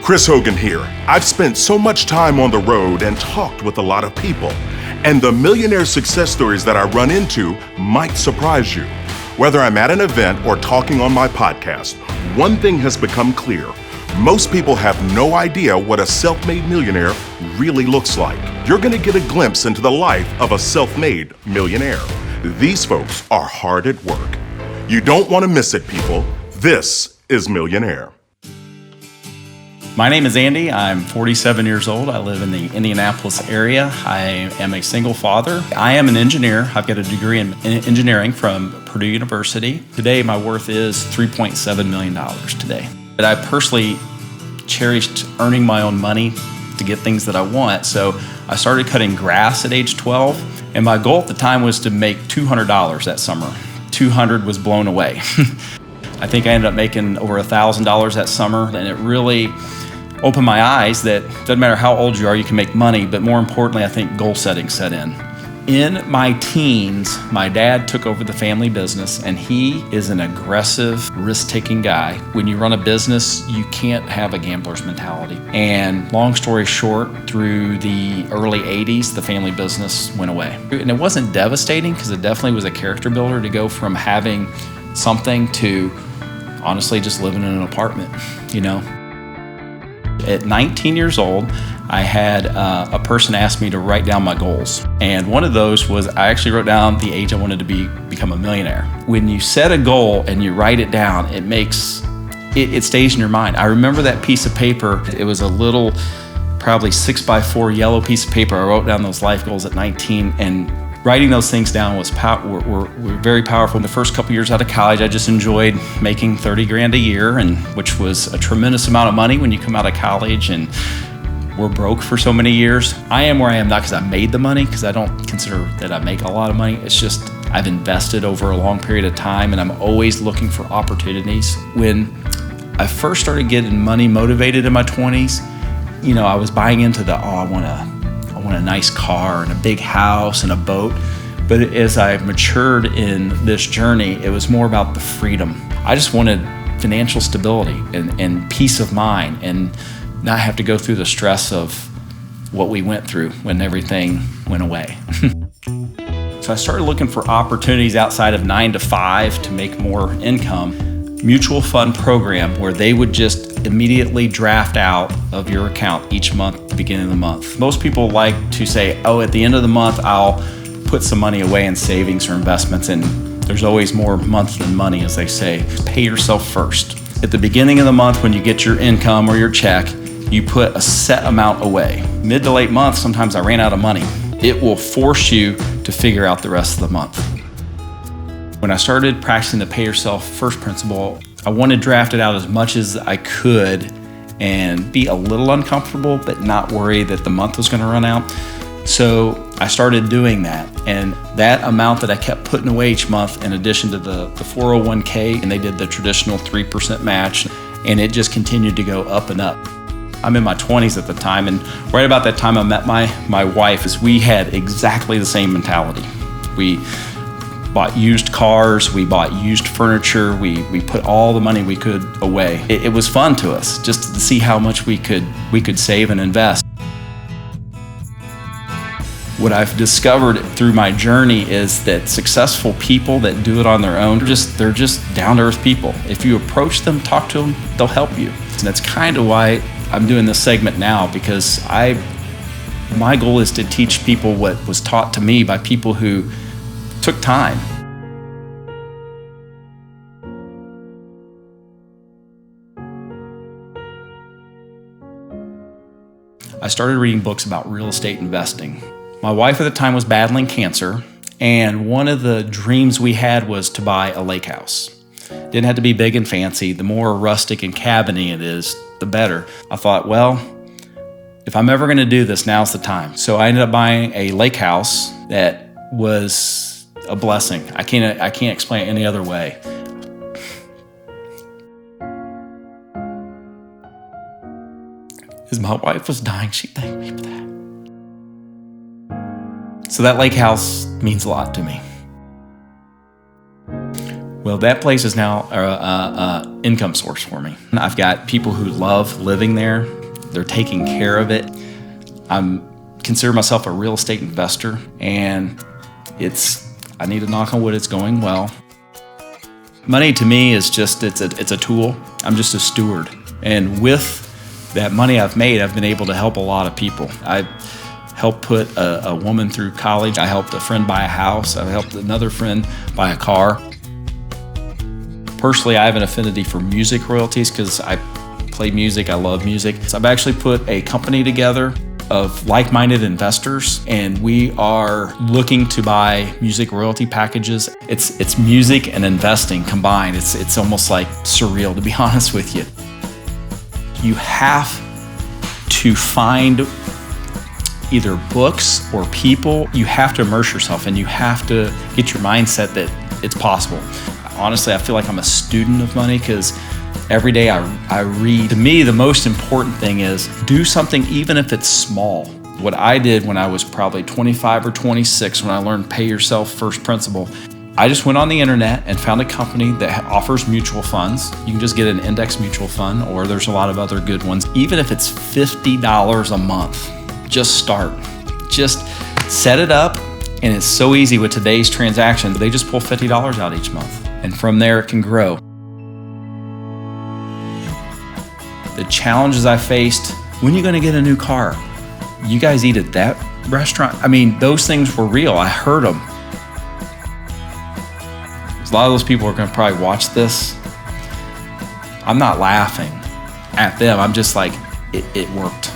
Chris Hogan here. I've spent so much time on the road and talked with a lot of people, and the millionaire success stories that I run into might surprise you. Whether I'm at an event or talking on my podcast, one thing has become clear. Most people have no idea what a self-made millionaire really looks like. You're gonna get a glimpse into the life of a self-made millionaire. These folks are hard at work. You don't want to miss it, people. This is Millionaire. My name is Andy. I'm 47 years old. I live in the Indianapolis area. I am a single father. I am an engineer. I've got a degree in engineering from Purdue University. Today, my worth is $3.7 million today. But I personally cherished earning my own money to get things that I want. So I started cutting grass at age 12. And my goal at the time was to make $200 that summer. 200 was blown away. I think I ended up making over $1,000 that summer. And it really opened my eyes that it doesn't matter how old you are, you can make money, but more importantly, I think goal setting set in. In my teens, my dad took over the family business, and he is an aggressive, risk-taking guy. When you run a business, you can't have a gambler's mentality. And long story short, through the early 80s, the family business went away. And it wasn't devastating because it definitely was a character builder to go from having something to honestly just living in an apartment, you know? At 19 years old, I had a person ask me to write down my goals. And one of those was I actually wrote down the age I wanted to become a millionaire. When you set a goal and you write it down, it stays in your mind. I remember that piece of paper. It was a little, probably 6x4 yellow piece of paper. I wrote down those life goals at 19, and writing those things down were very powerful. In the first couple years out of college, I just enjoyed making 30 grand a year, which was a tremendous amount of money when you come out of college and we're broke for so many years. I am where I am not because I made the money, because I don't consider that I make a lot of money. It's just I've invested over a long period of time, and I'm always looking for opportunities. When I first started getting money motivated in my 20s, you know, I was buying into I want a nice car and a big house and a boat. But as I matured in this journey, it was more about the freedom. I just wanted financial stability and peace of mind, and not have to go through the stress of what we went through when everything went away. So I started looking for opportunities outside of 9 to 5 to make more income. Mutual fund program where they would just immediately draft out of your account each month at the beginning of the month. Most people like to say, oh, at the end of the month, I'll put some money away in savings or investments, and there's always more month than money, as they say. Pay yourself first. At the beginning of the month, when you get your income or your check, you put a set amount away. Mid to late month, sometimes I ran out of money. It will force you to figure out the rest of the month. When I started practicing the pay yourself first principle, I wanted to draft it out as much as I could and be a little uncomfortable, but not worry that the month was gonna run out. So I started doing that, and that amount that I kept putting away each month, in addition to the 401k, and they did the traditional 3% match, and it just continued to go up and up. I'm in my 20s at the time, and right about that time I met my wife. Is we had exactly the same mentality. We bought used cars, we bought used furniture, we put all the money we could away. It was fun to us just to see how much we could save and invest. What I've discovered through my journey is that successful people that do it on their own, they're just down-to-earth people. If you approach them, talk to them, they'll help you. And that's kind of why I'm doing this segment now, because my goal is to teach people what was taught to me by people who took time. I started reading books about real estate investing. My wife at the time was battling cancer, and one of the dreams we had was to buy a lake house. Didn't have to be big and fancy. The more rustic and cabiny it is, the better. I thought, well, if I'm ever gonna do this, now's the time. So I ended up buying a lake house that was a blessing. I can't explain it any other way. As my wife was dying, she thanked me for that. So that lake house means a lot to me. Well, that place is now an income source for me. I've got people who love living there. They're taking care of it. Consider myself a real estate investor, and I need to knock on wood, it's going well. Money to me is just, it's a tool. I'm just a steward. And with that money I've made, I've been able to help a lot of people. I helped put a woman through college. I helped a friend buy a house. I helped another friend buy a car. Personally, I have an affinity for music royalties because I play music, I love music. So I've actually put a company together of like-minded investors, and we are looking to buy music royalty packages. It's music and investing combined. It's almost like surreal, to be honest with you. You have to find either books or people. You have to immerse yourself, and you have to get your mindset that it's possible. Honestly, I feel like I'm a student of money because every day I read. To me, the most important thing is do something even if it's small. What I did when I was probably 25 or 26, when I learned pay yourself first principle, I just went on the internet and found a company that offers mutual funds. You can just get an index mutual fund, or there's a lot of other good ones. Even if it's $50 a month, just start. Just set it up, and it's so easy with today's transaction. They just pull $50 out each month, and from there it can grow. The challenges I faced, when are you gonna get a new car? You guys eat at that restaurant? I mean, those things were real. I heard them. A lot of those people are gonna probably watch this. I'm not laughing at them. I'm just like, it worked.